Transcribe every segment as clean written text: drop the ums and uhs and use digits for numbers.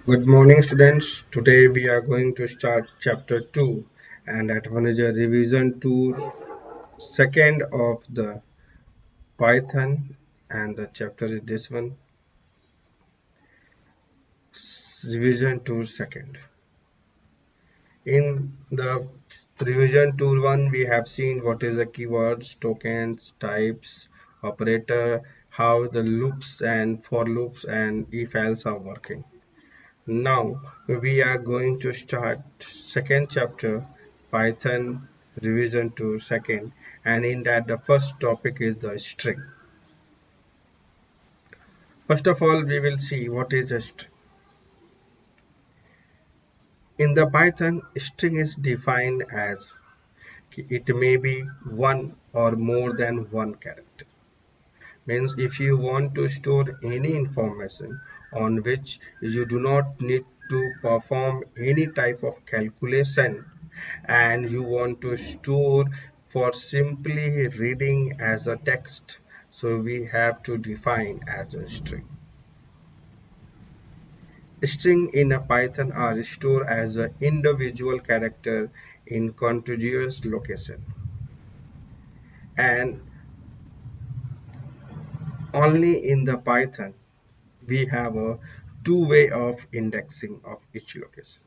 Good morning, students. Today we are going to start chapter 2, and that one is a revision to second of the Python, and the chapter is this one, revision to second. In the revision tool 1, we have seen what is the keywords, tokens, types, operator, how the loops and for loops and if else are working. Now we are going to start second chapter Python revision to second, and in that the first topic is the string. First of all, we will see what is a string. In the Python, string is defined as it may be one or more than one character. Means if you want to store any information on which you do not need to perform any type of calculation, and you want to store for simply reading as a text, so we have to define as a string. String in a Python are stored as an individual character in contiguous location, and only in the Python we have a two-way of indexing of each location.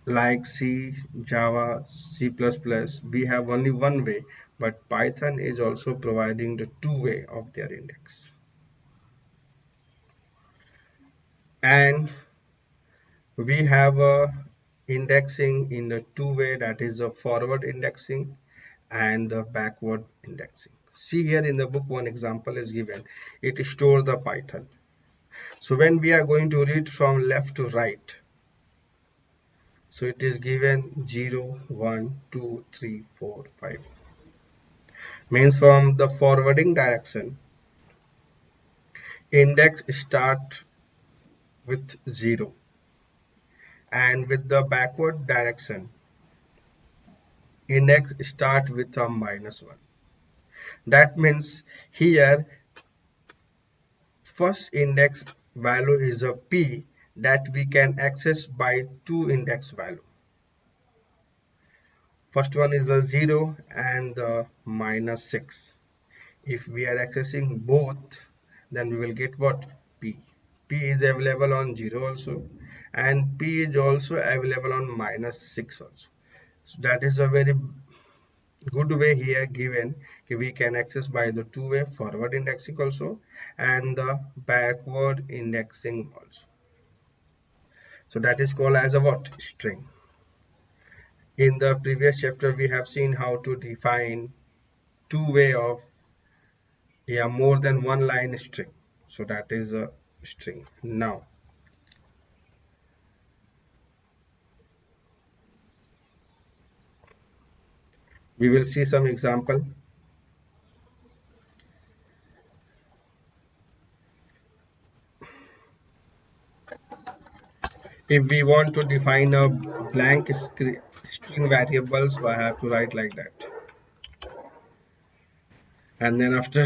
Like C, Java, C++, we have only one way, but Python is also providing the two-way of their index. And we have a indexing in the two-way, that is the forward indexing and the backward indexing. See here in the book, one example is given. It stores the Python. So when we are going to read from left to right, so it is given 0, 1, 2, 3, 4, 5. Means from the forwarding direction, index start with 0, and with the backward direction, index start with a -1. That means here first index value is a p that we can access by two index value. First one is a 0 and the -6. If we are accessing both, then we will get what? P. P is available on 0 also, and P is also available on -6 also. So that is a very good way here given. We can access by the two-way forward indexing also and the backward indexing also. So that is called as a what? String. In the previous chapter, we have seen how to define two-way of more than one line string. So that is a string. Now we will see some example. If we want to define a blank string variable, so I have to write like that. And then after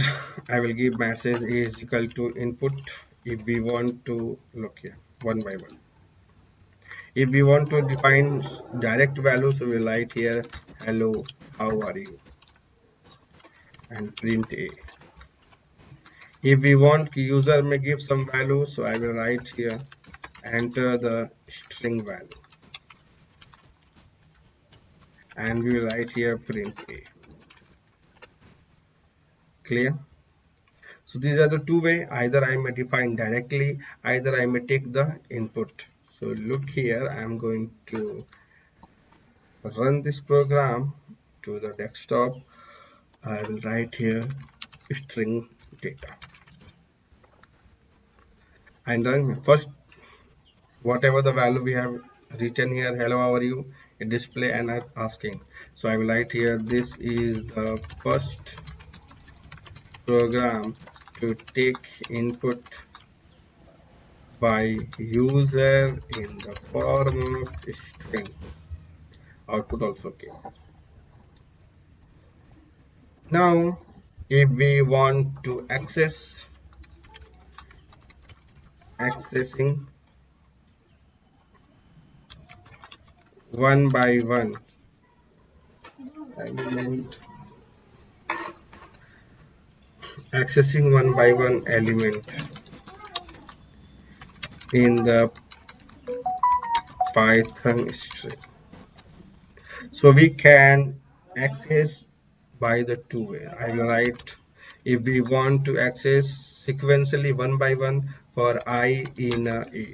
I will give message is equal to input. If we want to look here one by one, if we want to define direct values, so we write here hello, how are you, and print a. If we want user may give some value, so I will write here enter the string value, and we will write here print a. Clear? So these are the two way. Either I may define directly, either I may take the input. So look here, I am going to run this program to the desktop. I will write here string data, and then first whatever the value we have written here, hello, how are you, it display and I'm asking. So I will write here this is the first program to take input by user in the form of string. Output also okay. Now if we want to access accessing one by one element, element in the Python string. So we can access by the two way. I will write if we want to access sequentially one by one for I in A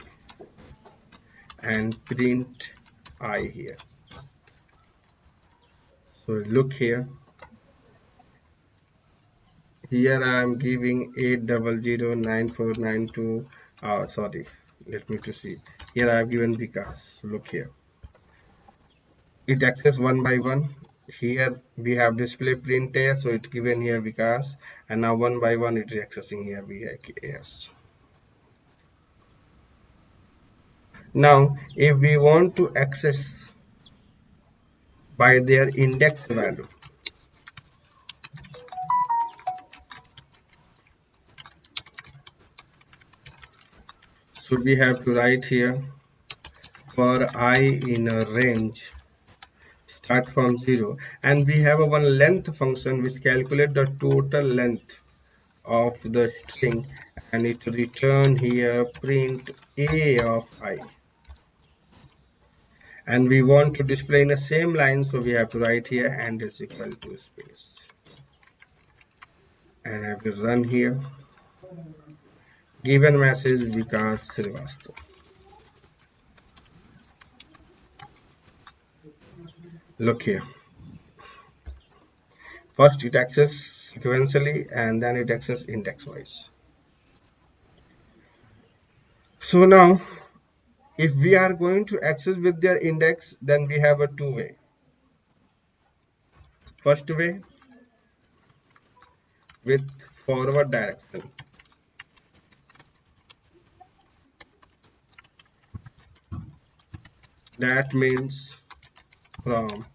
and print I here. So look here. Here I am giving 8009492. Sorry, let me to see. Here I have given Vikas. So look here. It access one by one. Here we have display print here, so it's given here Vikas, and now one by one it is accessing here VIKS. Now, if we want to access by their index value, so we have to write here for I in a range start from 0, and we have a one length function which calculate the total length of the string, and it return here print A of I, and we want to display in the same line, so we have to write here and is equal to space, and I have to run here. Given message Vikas Srivastava. Look here. First it access sequentially and then it access index wise. So now if we are going to access with their index, then we have a two way. First way with forward direction. That means from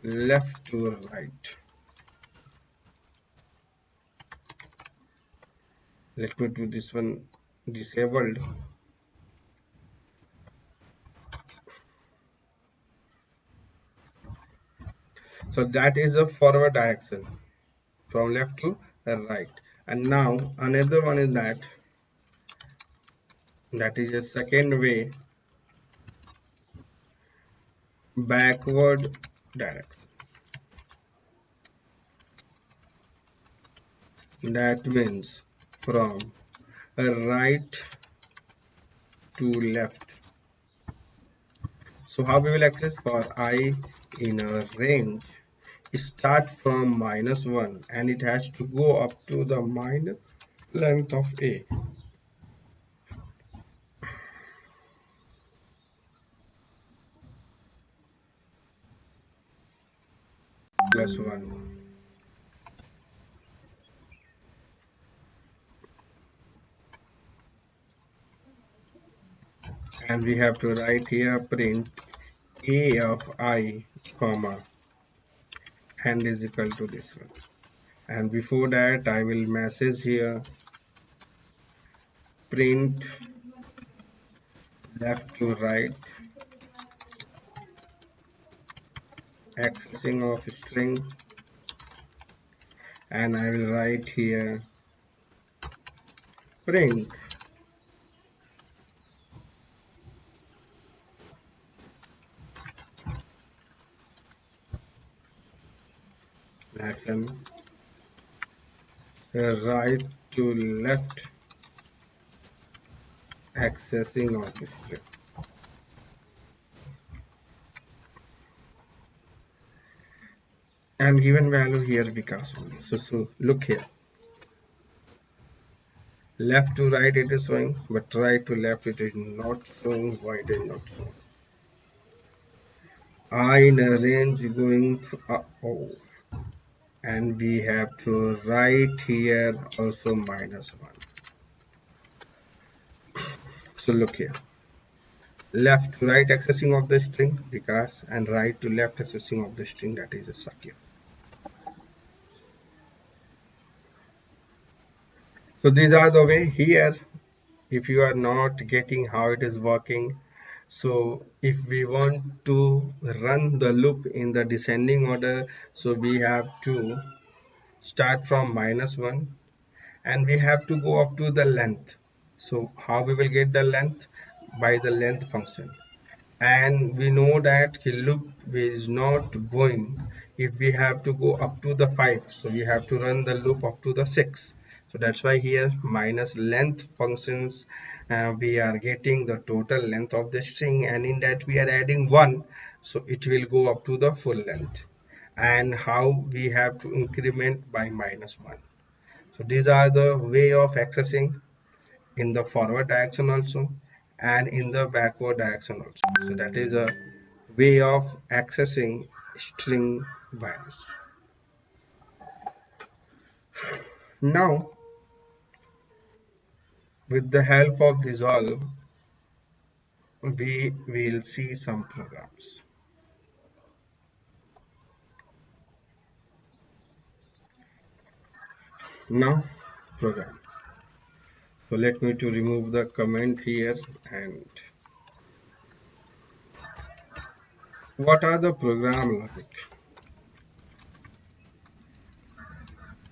left to right. Let me do this one disabled. So that is a forward direction from left to right. And now another one is that is a second way, backward direction. That means from right to left. So how we will access for I in a range? Start from -1 and it has to go up to the minus length of A plus 1. And we have to write here print A of I comma and is equal to this one. And before that I will message here print left to right accessing of string, and I will write here print action right to left accessing of string. And given value here Vikas only. So look here. Left to right it is showing, but right to left it is not showing. Why it is not showing? I in a range going off, and we have to write here also -1. So look here. Left to right accessing of the string Vikas, and right to left accessing of the string, that is a Sakya. So these are the way here. if you are not getting how it is working, so if we want to run the loop in the descending order, so we have to start from -1 and we have to go up to the length. So how we will get the length? By the length function. And we know that loop is not going if we have to go up to the 5, so we have to run the loop up to the 6. So that's why here minus length functions, we are getting the total length of the string, and in that we are adding 1, so it will go up to the full length. And how we have to increment by -1. So these are the way of accessing in the forward direction also and in the backward direction also. So that is a way of accessing string values. Now with the help of this all, we will see some programs. Now program. So let me to remove the comment here. And what are the program logic?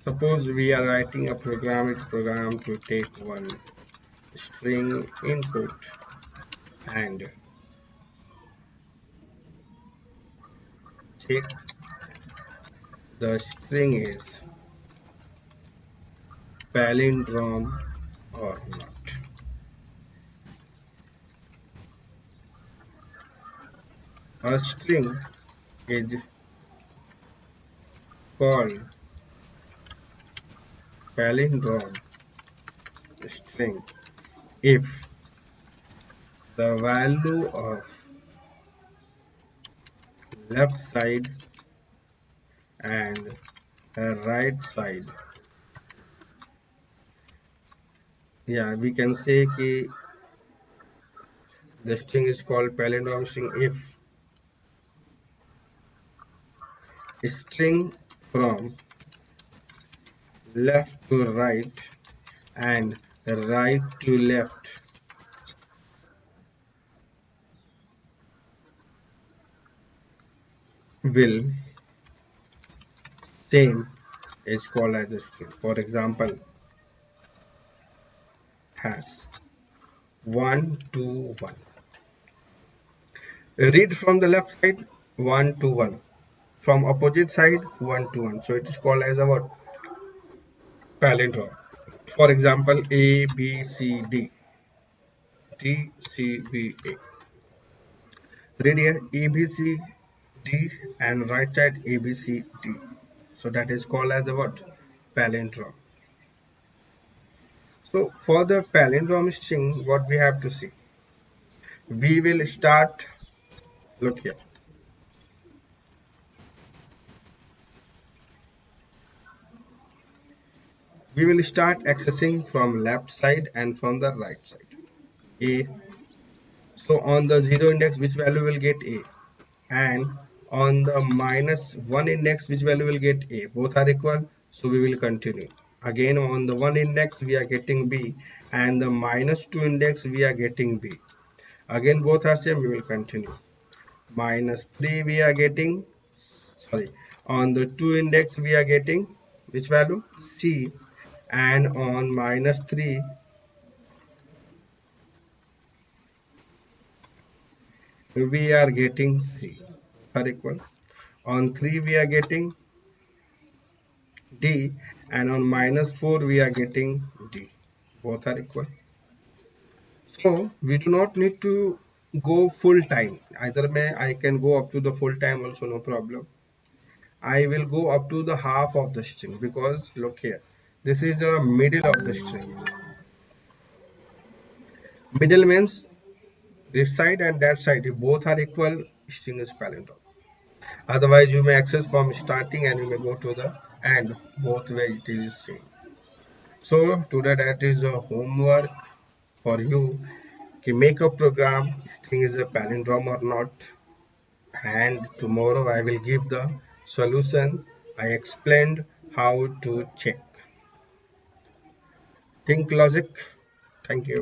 Suppose we are writing a program to take one string input, and check the string is palindrome or not. A string is called palindrome string if the value of left side and right side, yeah, we can say कि the string is called palindrome string if string from left to right and right to left will same is called as a string. For example, has 1 to 1. Read from the left side 1 to 1. From opposite side 1 to 1. So it is called as a what? Palindrome. For example, A, B, C, D. D, C, B, A. Read here A, B, C, D and right side A, B, C, D. So that is called as a what? Palindrome. So for the palindrome string, what we have to see? We will start, look here. We will start accessing from left side and from the right side. A. So on the 0 index, which value will get A? And on the -1 index, which value will get A? Both are equal, so we will continue. Again on the 1 index we are getting B, and the -2 index we are getting B. Again both are same, we will continue. -3 we are getting, sorry, on the 2 index we are getting which value? C, and on -3 we are getting C. Are equal. On 3 we are getting D, and on -4 we are getting D. Both are equal. So we do not need to go full time. Either may I can go up to the full time also, no problem. I will go up to the half of the string, because look here, this is the middle of the string. Middle means this side and that side, if both are equal, string is palindrome. Otherwise you may access from starting and you may go to the end, both way it is same. So today that is a homework for you to make a program, string is a palindrome or not, and tomorrow I will give the solution. I explained how to check. Think logic. Thank you.